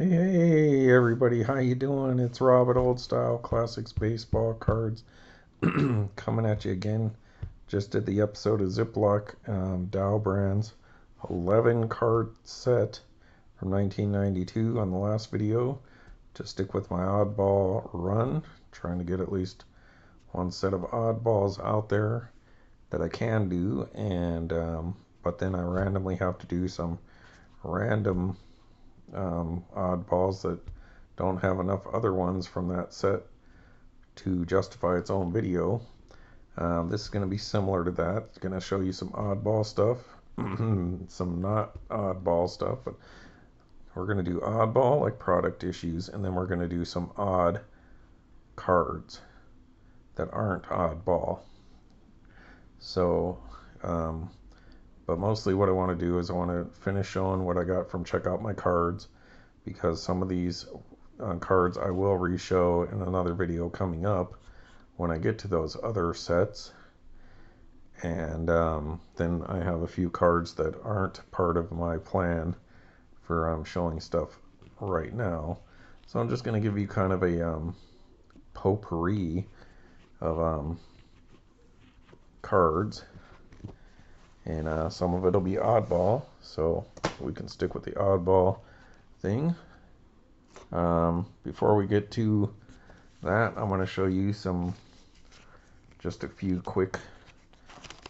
Hey everybody, how you doing? It's Rob at Old Style Classics Baseball Cards coming at you again. Just did the episode of Ziploc Dow Brands 11 card set from 1992 on the last video. To stick with my oddball run, trying to get at least one set of oddballs out there that I can do, and but then I randomly have to do some random oddballs that don't have enough other ones from that set to justify its own video. This is going to be similar to that. It's going to show you some oddball stuff, some not oddball stuff, but we're going to do oddball like product issues, and then we're going to do some odd cards that aren't oddball. So, but mostly what I want to do is I want to finish showing what I got from Check Out My Cards, because some of these cards I will re-show in another video coming up when I get to those other sets. And then I have a few cards that aren't part of my plan for showing stuff right now. So I'm just going to give you kind of a potpourri of cards. And some of it will be oddball, so we can stick with the oddball thing. Before we get to that, I'm going to show you just a few quick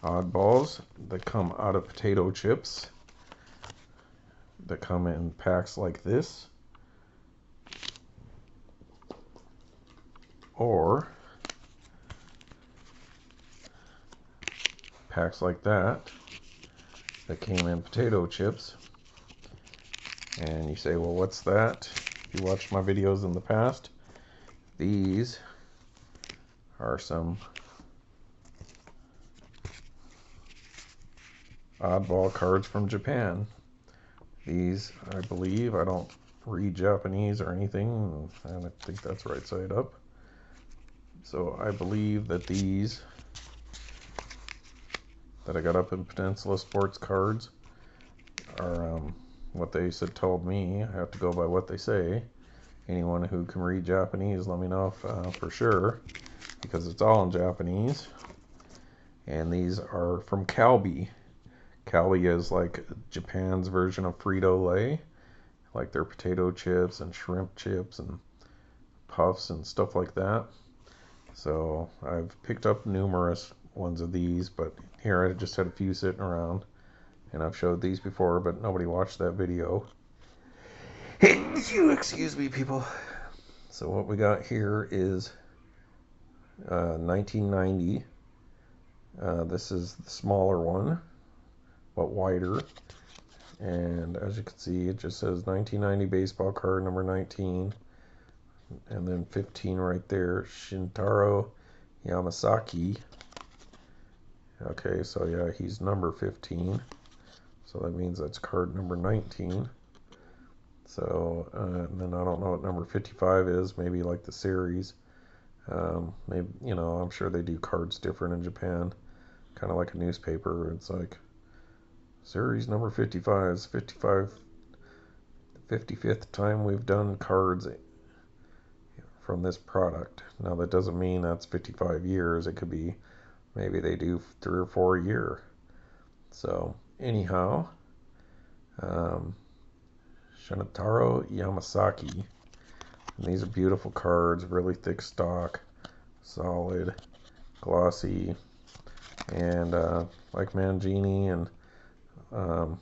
oddballs that come out of potato chips, that come in packs like this, or packs like that came in potato chips. And you say, well, what's that? If you watched my videos in the past, these are some oddball cards from Japan. These, I believe, I don't read Japanese or anything, and I think that's right side up. So I believe that these that I got up in Peninsula Sports Cards are what they told me. I have to go by what they say. Anyone who can read Japanese, let me know if, for sure, because it's all in Japanese. And these are from Calbee. Calbee is like Japan's version of Frito-Lay, like their potato chips and shrimp chips and puffs and stuff like that. So I've picked up numerous ones of these, but here I just had a few sitting around, and I've showed these before, but nobody watched that video. Excuse me, people. So what we got here is 1990. This is the smaller one, but wider. And as you can see, it just says 1990 baseball card number 19. And then 15 right there, Shintaro Yamasaki. Okay, so yeah, he's number 15. So that means that's card number 19. So, and then I don't know what number 55 is, maybe like the series. Maybe, you know, I'm sure they do cards different in Japan. Kind of like a newspaper. It's like, series number 55 is 55th time we've done cards from this product. Now that doesn't mean that's 55 years. It could be maybe they do 3 or 4 a year. So anyhow, Shintaro Yamasaki. And these are beautiful cards, really thick stock, solid, glossy, and like Mangini and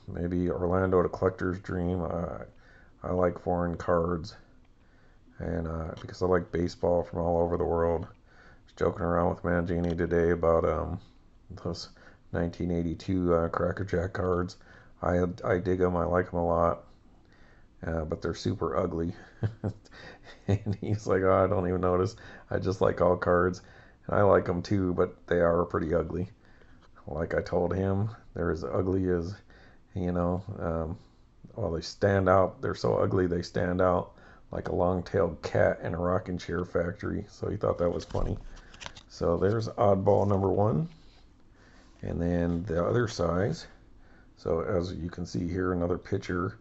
maybe Orlando, the Collector's Dream. I like foreign cards, and because I like baseball from all over the world. I was joking around with Mangini today about those 1982 Cracker Jack cards. I dig them. I like them a lot, but they're super ugly. And he's like, oh, I don't even notice. I just like all cards. And I like them too, but they are pretty ugly. Like I told him, they're as ugly as, you know, well, they stand out. They're so ugly they stand out like a long-tailed cat in a rocking chair factory. So he thought that was funny. So there's oddball number 1. And then the other size. So as you can see here, another pitcher.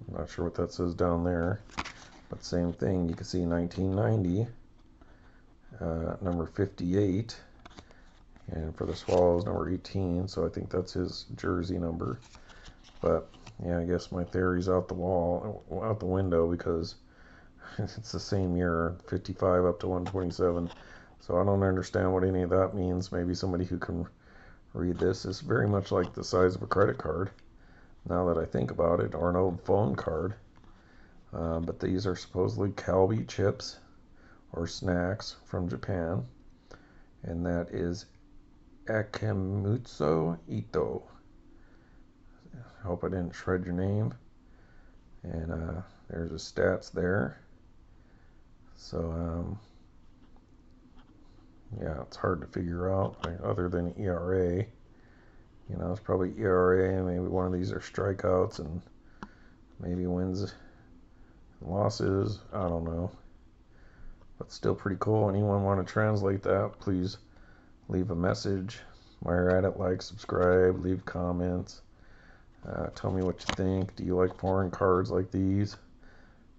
I'm not sure what that says down there, but same thing. You can see 1990, number 58, and for the Swallows, number 18. So I think that's his jersey number. But yeah, I guess my theory's out the window, because it's the same year, 55 up to 127. So I don't understand what any of that means. Maybe somebody who can read this. Is very much like the size of a credit card, now that I think about it, or an old phone card. But these are supposedly Calbee chips or snacks from Japan, and that is Akemutsu Ito. I hope I didn't shred your name. And there's the stats there. So yeah, it's hard to figure out, other than ERA. You know, it's probably ERA, maybe one of these are strikeouts, and maybe wins and losses. I don't know. But still pretty cool. Anyone want to translate that, please leave a message. While you're at it, like, subscribe, leave comments. Tell me what you think. Do you like foreign cards like these?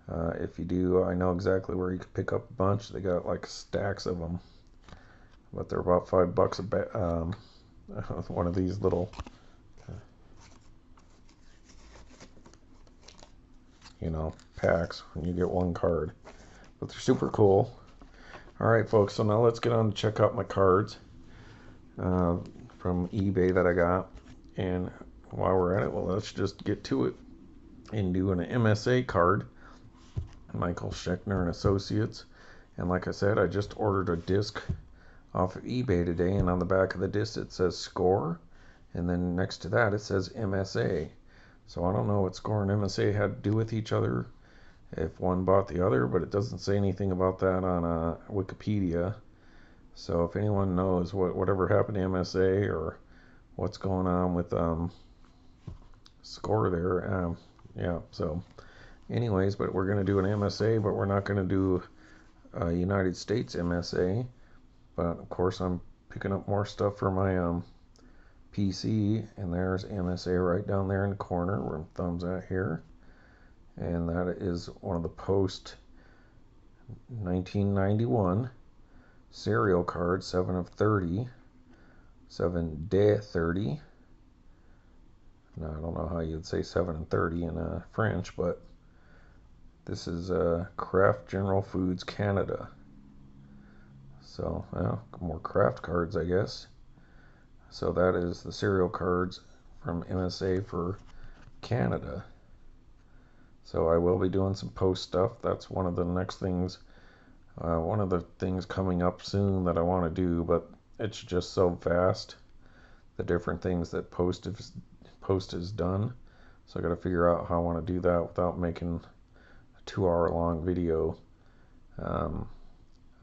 If you do, I know exactly where you can pick up a bunch. They got like stacks of them. But they're about $5 a bag. One of these little, you know, packs when you get one card. But they're super cool. Alright folks, so now let's get on to check out my cards from eBay that I got. And while we're at it, well, let's just get to it and do an MSA card. Michael Schechner and Associates. And like I said, I just ordered a disc off of eBay today, and on the back of the disc it says score, and then next to that it says MSA. So I don't know what score and MSA had to do with each other, if one bought the other, but it doesn't say anything about that on Wikipedia. So if anyone knows whatever happened to MSA, or what's going on with score there, yeah. So anyways, but we're going to do an MSA, but we're not going to do a United States MSA. But of course I'm picking up more stuff for my PC, and there's MSA right down there in the corner where my thumb's at here. And that is one of the post 1991 serial cards, 7 of 30, 7 de 30. Now I don't know how you'd say 7 and 30 in French, but this is Kraft General Foods Canada. So, well, more craft cards, I guess. So that is the cereal cards from MSA for Canada. So I will be doing some post stuff. That's one of the next things, one of the things coming up soon that I want to do, but it's just so vast, the different things that post is done. So I got to figure out how I want to do that without making a 2-hour long video.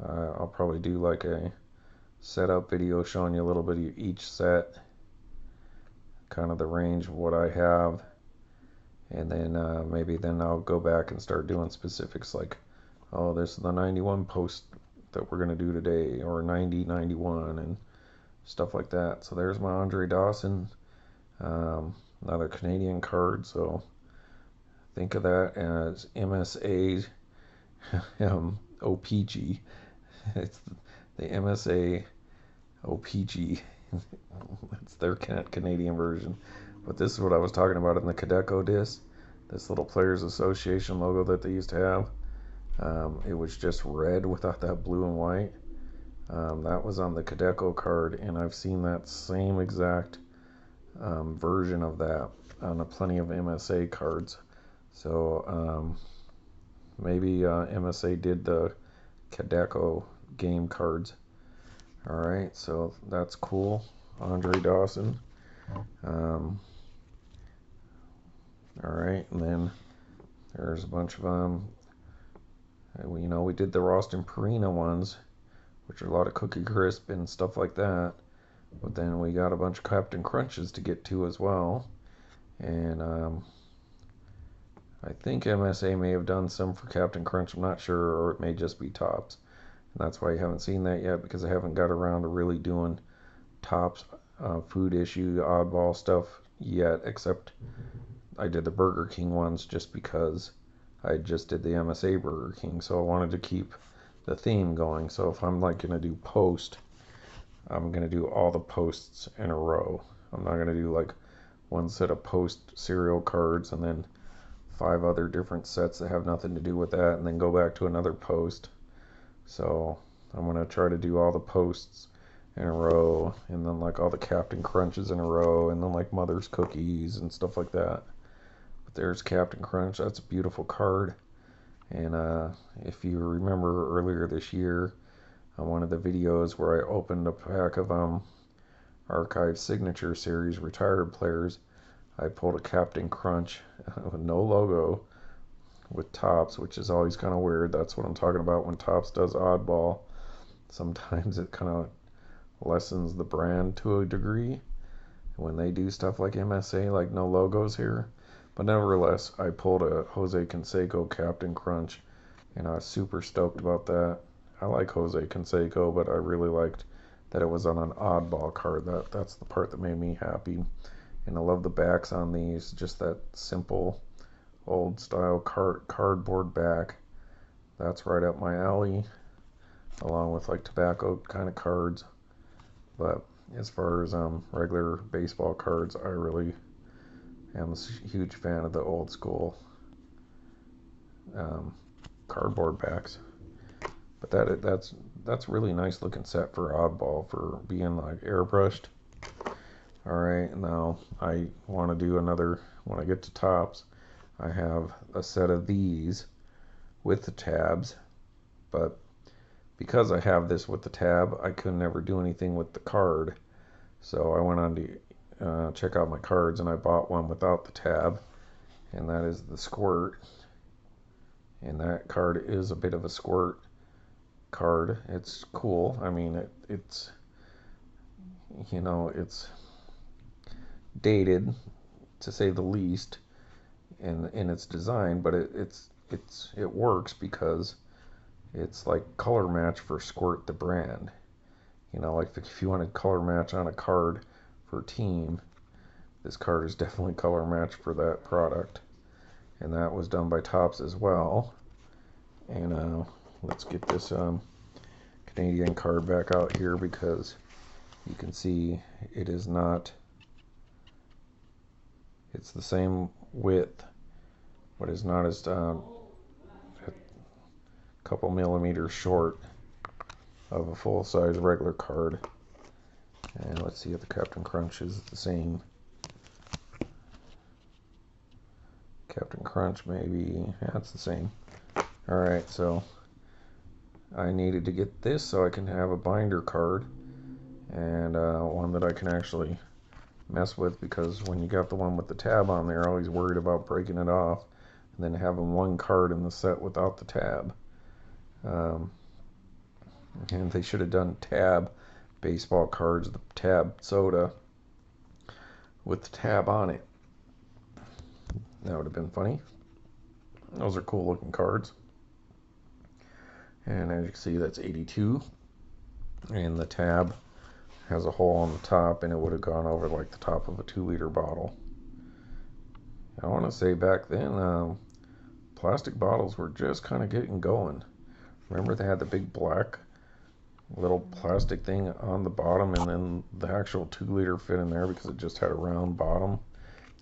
I'll probably do like a setup video showing you a little bit of each set, kind of the range of what I have, and then maybe then I'll go back and start doing specifics, like, oh, this is the 91 post that we're going to do today, or 90, 91, and stuff like that. So there's my Andre Dawson, another Canadian card. So think of that as MSA OPG. It's the MSA OPG. It's their Canadian version. But this is what I was talking about in the Cadeco disc. This little Players Association logo that they used to have. It was just red without that blue and white. That was on the Cadeco card, and I've seen that same exact version of that on plenty of MSA cards. So maybe MSA did the Cadeco game cards. Alright, so that's cool. Andre Dawson. Alright, and then there's a bunch of you know, we did the Roston Purina ones, which are a lot of Cookie Crisp and stuff like that. But then we got a bunch of Captain Crunches to get to as well. And I think MSA may have done some for Captain Crunch, I'm not sure, or it may just be Tops. And that's why you haven't seen that yet, because I haven't got around to really doing Tops food issue oddball stuff yet, except I did the Burger King ones just because I just did the MSA Burger King, so I wanted to keep the theme going. So if I'm like gonna do post, I'm gonna do all the posts in a row. I'm not gonna do like one set of post cereal cards and then 5 other different sets that have nothing to do with that and then go back to another post. So I'm gonna try to do all the posts in a row, and then like all the Captain Crunches in a row, and then like Mother's Cookies and stuff like that. But there's Captain Crunch. That's a beautiful card. And if you remember earlier this year on one of the videos where I opened a pack of Archive Signature Series retired players, I pulled a Captain Crunch with no logo with Topps, which is always kind of weird. That's what I'm talking about when Topps does oddball. Sometimes it kind of lessens the brand to a degree when they do stuff like MSA, like no logos here. But nevertheless, I pulled a Jose Canseco Captain Crunch, and I was super stoked about that. I like Jose Canseco, but I really liked that it was on an oddball card. That's the part that made me happy. And I love the backs on these, just that simple old style cardboard back. That's right up my alley, along with like tobacco kind of cards. But as far as regular baseball cards, I really am a huge fan of the old school cardboard backs. But that's really nice looking set for oddball for being like airbrushed. Alright, now I want to do another, when I get to Topps, I have a set of these with the tabs, but because I have this with the tab, I could never do anything with the card. So I went on to check out my cards, and I bought one without the tab, and that is the Squirt. And that card is a bit of a Squirt card. It's cool. I mean, it's you know, it's dated to say the least in its design, but it works because it's like color match for Squirt the brand. You know, like if you want to color match on a card for team, this card is definitely color match for that product. And that was done by Topps as well. And let's get this Canadian card back out here, because you can see it is not, it's the same width, but it's not as a couple millimeters short of a full-size regular card. And let's see if the Captain Crunch is the same. Captain Crunch, maybe. Yeah, it's the same. Alright, so I needed to get this so I can have a binder card, and one that I can actually mess with, because when you got the one with the tab on there, I'm always worried about breaking it off and then having one card in the set without the tab. And they should have done tab baseball cards, the tab soda with the tab on it. That would have been funny. Those are cool looking cards. And as you can see, that's 82. And the tab has a hole on the top, and it would have gone over like the top of a 2-liter bottle. I want to say back then, plastic bottles were just kind of getting going. Remember they had the big black little plastic thing on the bottom, and then the actual 2-liter fit in there because it just had a round bottom.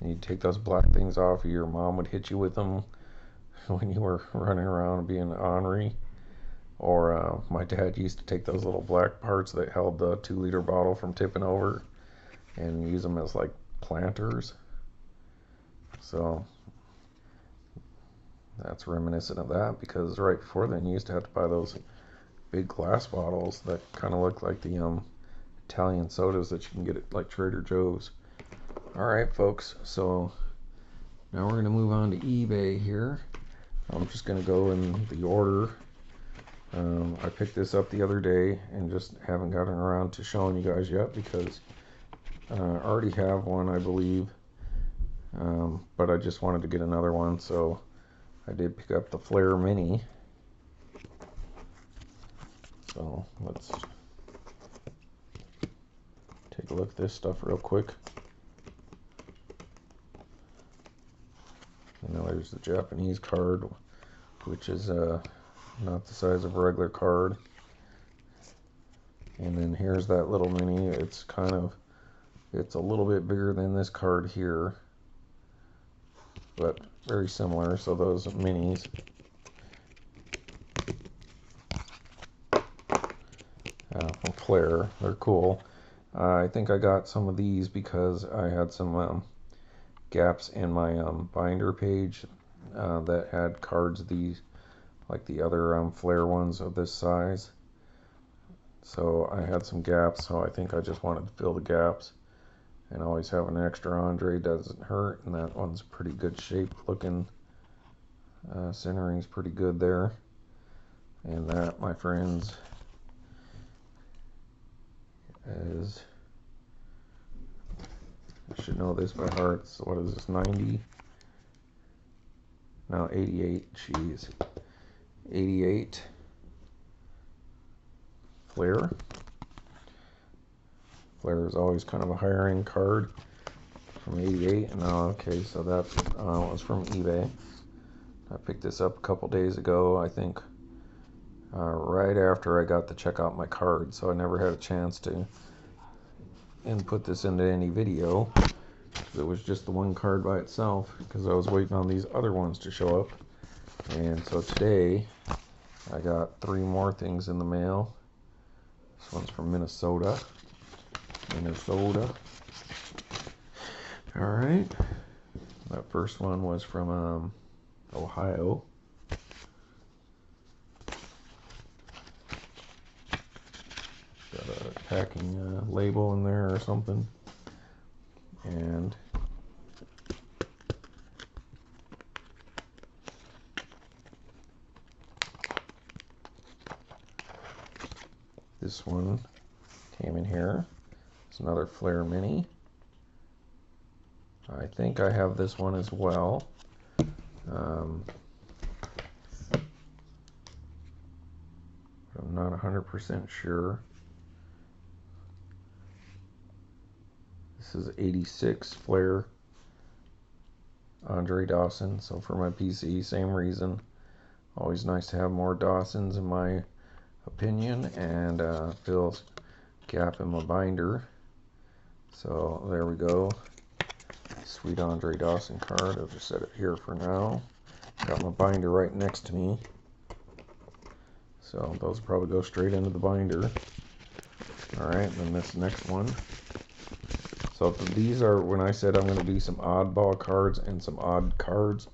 And you'd take those black things off, your mom would hit you with them when you were running around being ornery. Or my dad used to take those little black parts that held the 2-liter bottle from tipping over and use them as like planters. So that's reminiscent of that, because right before then you used to have to buy those big glass bottles that kind of look like the Italian sodas that you can get at like Trader Joe's. Alright folks, so now we're going to move on to eBay here. I'm just going to go in the order. I picked this up the other day and just haven't gotten around to showing you guys yet, because I already have one, I believe, but I just wanted to get another one, so I did pick up the Flair Mini. So let's take a look at this stuff real quick. You know, there's the Japanese card, which is not the size of a regular card. And then here's that little mini. It's a little bit bigger than this card here, but very similar. So those minis. From Flair, they're cool. I think I got some of these because I had some gaps in my binder page that had cards these like the other Flair ones of this size. So I had some gaps, so I think I just wanted to fill the gaps. And always have an extra Andre doesn't hurt, and that one's pretty good shape looking. Centering's pretty good there. And that, my friends, is, I should know this by heart. So what is this, 90? No, 88, jeez. 88 Flair. Flair is always kind of a higher end card from 88. And okay, so that was from eBay. I picked this up a couple days ago, I think right after I got to check out my card, so I never had a chance to input this into any video. It was just the one card by itself because I was waiting on these other ones to show up. And so today I got 3 more things in the mail. This one's from Minnesota. Alright. That first one was from Ohio. Got a packing label in there or something. And this one came in here. It's another Flair Mini. I think I have this one as well. I'm not 100% sure. This is 86 Flair Andre Dawson. So for my PC, same reason. Always nice to have more Dawsons in my opinion, and fills gap in my binder. So there we go. Sweet Andre Dawson card. I'll just set it here for now. Got my binder right next to me. So those will probably go straight into the binder. Alright, then this next one. So these are, when I said I'm going to do some oddball cards and some odd cards,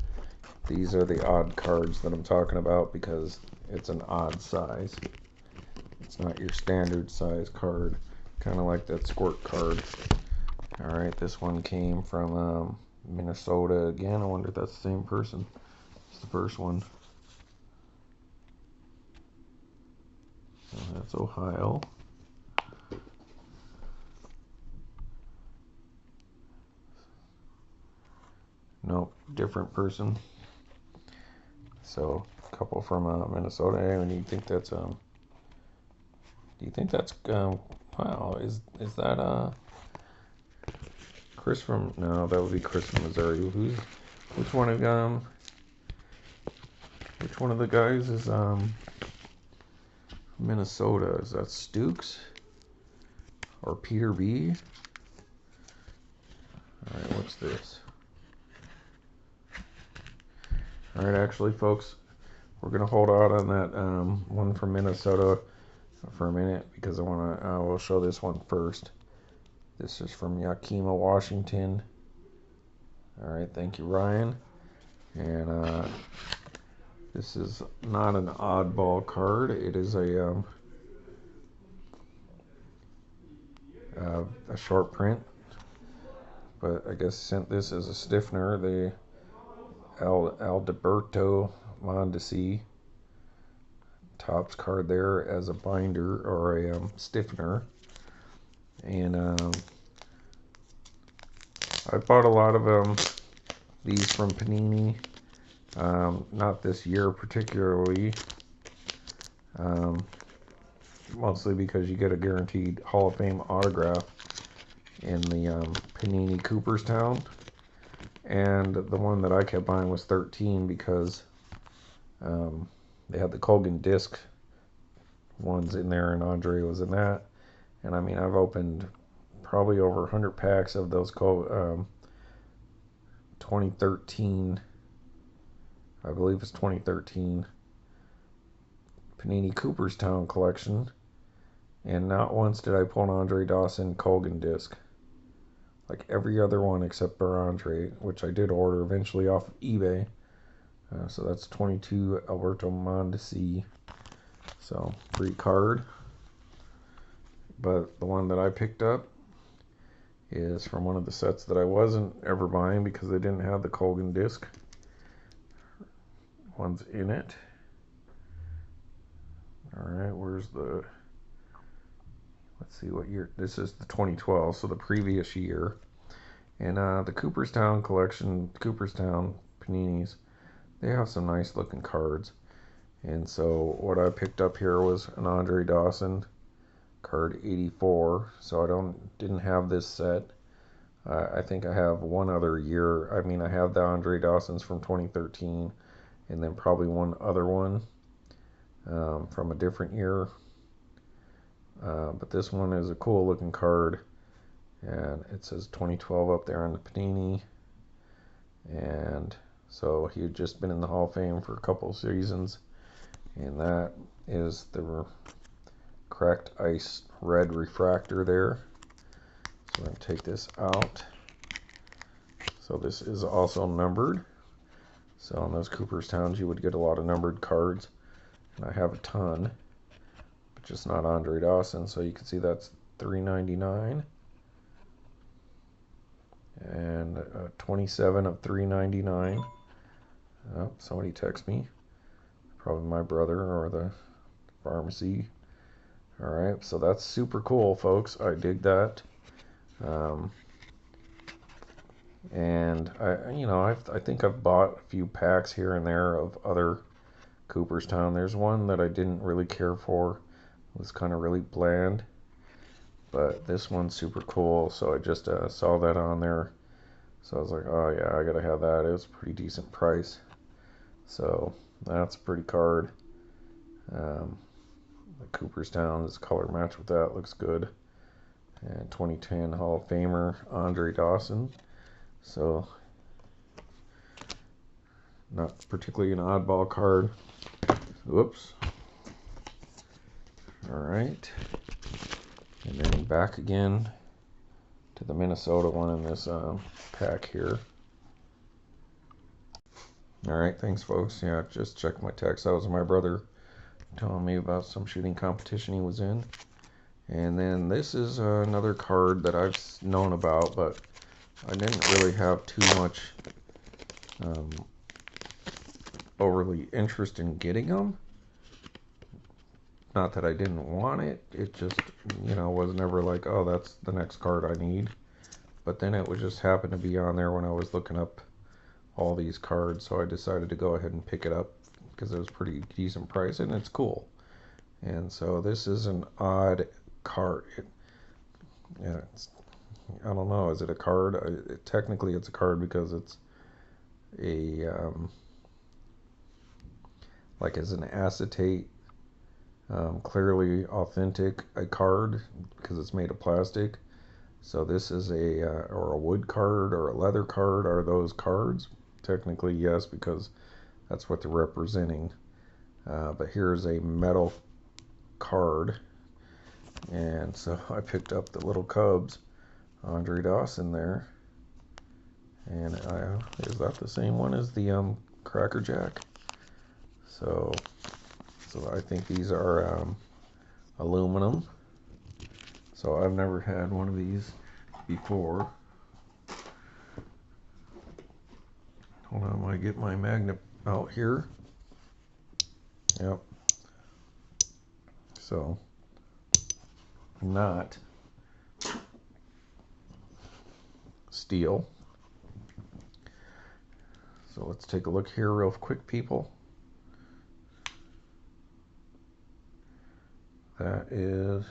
these are the odd cards that I'm talking about because it's an odd size. It's not your standard size card, kind of like that Squirt card. Alright, this one came from Minnesota again. I wonder if that's the same person. It's the first one. So that's Ohio. Nope, different person. So a couple from Minnesota. And you think that's do you think that's wow, is that Chris from, no, that would be Chris from Missouri. Which one of the guys is Minnesota? Is that Stukes or Peter B? Alright, what's this? Alright, actually folks, we're gonna hold out on that one from Minnesota for a minute because we'll show this one first. This is from Yakima, Washington. Alright, thank you, Ryan. And this is not an oddball card. It is a short print. But I guess sent this as a stiffener. The Alberto Mondesi Topps card there as a binder or a stiffener. And I bought a lot of these from Panini, not this year particularly, mostly because you get a guaranteed Hall of Fame autograph in the Panini Cooperstown, And the one that I kept buying was 13 because they had the Colgan disc ones in there, and Andre was in that. And I mean, I've opened probably over 100 packs of those 2013, I believe it's 2013 Panini Cooperstown collection, and not once did I pull an Andre Dawson Colgan disc. Like every other one except for Andre, which I did order eventually off of eBay. So that's 22 Alberto Mondesi. So free card. But the one that I picked up is from one of the sets that I wasn't ever buying because they didn't have the Colgan disc. One's in it. Alright, where's the... Let's see what year. This is the 2012, so the previous year. And the Cooperstown collection, Cooperstown Paninis, they have some nice looking cards. And so what I picked up here was an Andre Dawson card 84. So I didn't have this set. I think I have one other year. I mean, I have the Andre Dawsons from 2013, and then probably one other one from a different year. But this one is a cool looking card, and it says 2012 up there on the Panini. And so he had just been in the Hall of Fame for a couple seasons, and that is the cracked ice red refractor there. So I'm going to take this out. So this is also numbered. So on those Cooperstowns you would get a lot of numbered cards, and I have a ton, but just not Andre Dawson. So you can see that's $3.99 and 27 of $3.99. Oh, somebody text me, probably my brother or the pharmacy. All right, so that's super cool, folks. I dig that. And I think I've bought a few packs here and there of other Cooperstown. There's one that I didn't really care for. It was kind of really bland, but this one's super cool. So I just saw that on there, so I was like, oh yeah, I gotta have that. It was a pretty decent price. So that's a pretty card. The Cooperstown's color match with that looks good. And 2010 Hall of Famer Andre Dawson. So not particularly an oddball card. Whoops. Alright. And then back again to the Minnesota one in this pack here. Alright, thanks folks. Yeah, just checked my text. That was my brother telling me about some shooting competition he was in. And then this is another card that I've known about, but I didn't really have too much overly interest in getting them. Not that I didn't want it, it just, was never like, oh, that's the next card I need. But then it would just happen to be on there when I was looking up all these cards, so I decided to go ahead and pick it up because it was pretty decent price and it's cool. And so this is an odd card. I don't know, is it a card? Technically it's a card because it's a like as an acetate, clearly authentic a card because it's made of plastic. So this is or a wood card or a leather card. Are those cards? Technically yes, because that's what they're representing. But here's a metal card, and so I picked up the little Cubs Andre Dawson there. And is that the same one as the Cracker Jack? So I think these are aluminum. So I've never had one of these before. Hold on, I get my magnet out here. Yep. So not steel. So let's take a look here real quick, people. That is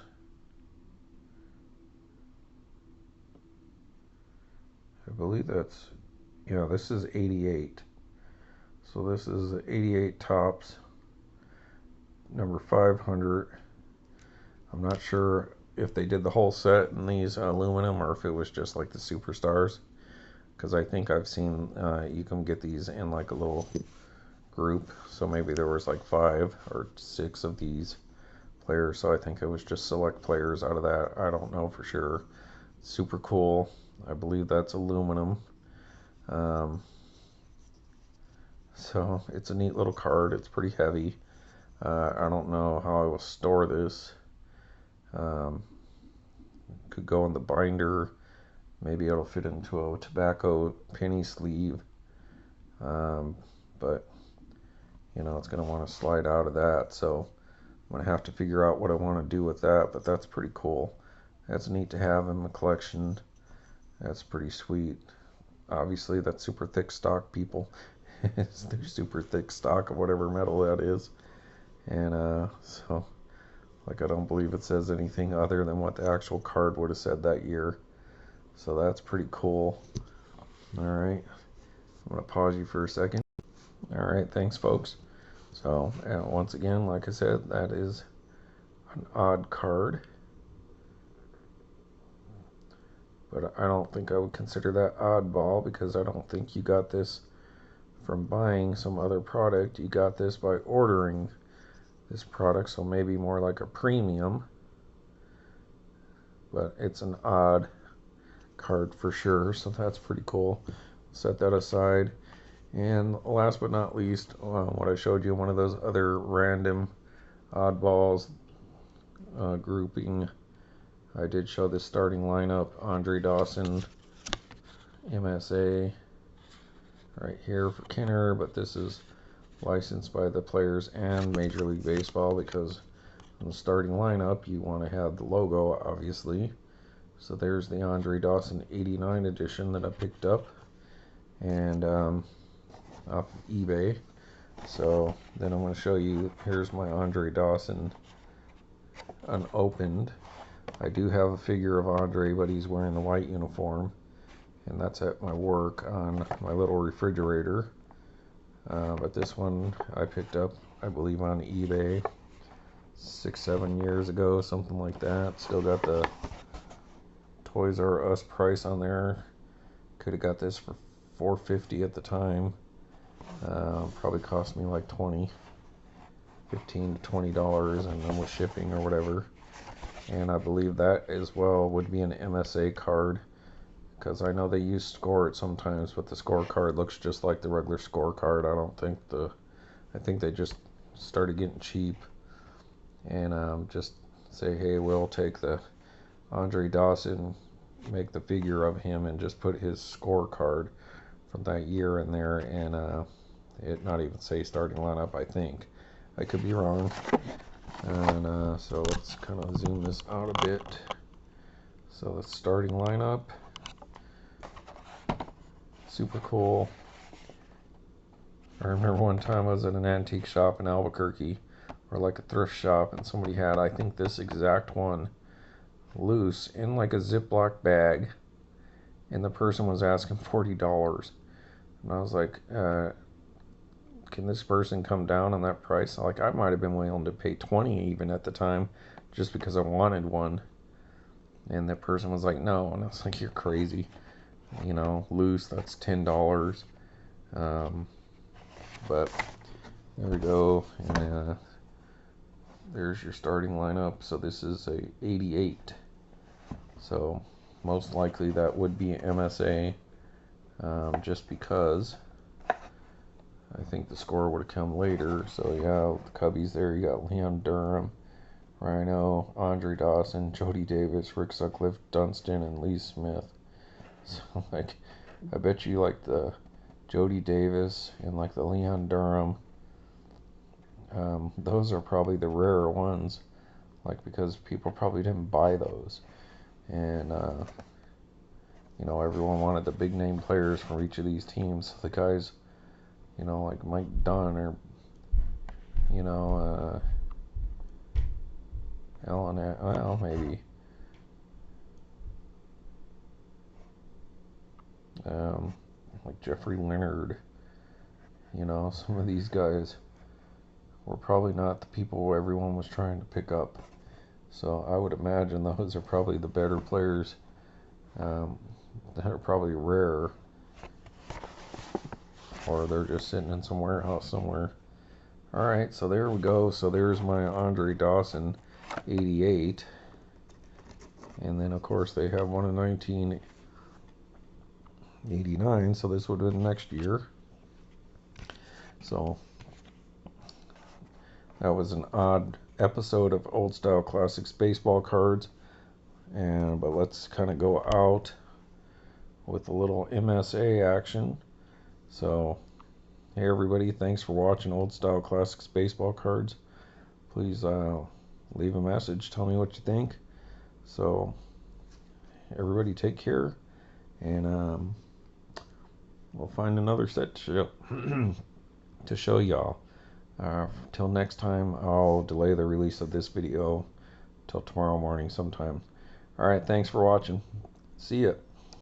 I believe that's Yeah, this is 88. So this is 88 tops, number 500. I'm not sure if they did the whole set in these aluminum or if it was just like the superstars, because I think I've seen you can get these in like a little group, so maybe there was like 5 or 6 of these players, so I think it was just select players out of that. I don't know for sure. Super cool. I believe that's aluminum. So it's a neat little card. It's pretty heavy. I don't know how I will store this. Could go in the binder. Maybe it'll fit into a tobacco penny sleeve. But you know, it's going to want to slide out of that. So I'm going to have to figure out what I want to do with that. But that's pretty cool. That's neat to have in the collection. That's pretty sweet. Obviously, that's super thick stock, people. They're super thick stock of whatever metal that is. And so, like, I don't believe it says anything other than what the actual card would have said that year. So that's pretty cool. Alright, I'm going to pause you for a second. Alright, thanks, folks. So, once again, like I said, that is an odd card. But I don't think I would consider that oddball, because I don't think you got this from buying some other product. You got this by ordering this product, so maybe more like a premium. But it's an odd card for sure, so that's pretty cool. Set that aside. And last but not least, what I showed you, one of those other random oddballs grouping. I did show the starting lineup, Andre Dawson, MSA, right here for Kenner, but this is licensed by the players and Major League Baseball, because in the starting lineup you want to have the logo, obviously. So there's the Andre Dawson 89 edition that I picked up, and off of eBay. So then I'm going to show you, here's my Andre Dawson unopened. I do have a figure of Andre, but he's wearing the white uniform, and that's at my work on my little refrigerator. But this one I picked up, I believe, on eBay 6-7 years ago, something like that. Still got the Toys R Us price on there. Could have got this for $4.50 at the time. Probably cost me like $15 to $20, and then with shipping or whatever. And I believe that as well would be an MSA card, because I know they use Squirt sometimes, but the scorecard looks just like the regular scorecard. I think they just started getting cheap, and just say, hey, we'll take the Andre Dawson, make the figure of him, and just put his scorecard from that year in there, and it not even say starting lineup. I think I could be wrong. And so let's kind of zoom this out a bit. So the starting lineup, super cool. I remember one time I was at an antique shop in Albuquerque, or like a thrift shop, and somebody had, I think, this exact one loose in like a Ziploc bag, and the person was asking $40. And I was like, can this person come down on that price? Like, I might have been willing to pay $20 even at the time, just because I wanted one. And that person was like, no. And I was like, you're crazy. You know, loose, that's $10. But there we go. And there's your starting lineup. So this is a 88. So most likely that would be MSA, just because I think the score would have come later. So yeah, the Cubbies there. You got Leon Durham, Rhino, Andre Dawson, Jody Davis, Rick Sutcliffe, Dunston, and Lee Smith. So like, I bet you like the Jody Davis and like the Leon Durham, those are probably the rarer ones, like, because people probably didn't buy those, and you know, everyone wanted the big name players from each of these teams. The guys, you know, like Mike Dunn, or you know, well, maybe like Jeffrey Leonard. You know, some of these guys were probably not the people everyone was trying to pick up. So I would imagine those are probably the better players that are probably rare, or they're just sitting in some warehouse somewhere. Alright, so there we go. So there's my Andre Dawson 88. And then, of course, they have one in 1989, so this would have been next year. So that was an odd episode of Old Style Classics baseball cards. But let's kind of go out with a little MSA action. So, hey everybody, thanks for watching Old Style Classics baseball cards. Please leave a message, tell me what you think. So, everybody take care, and we'll find another set to show y'all. Till next time, I'll delay the release of this video till tomorrow morning sometime. Alright, thanks for watching. See ya.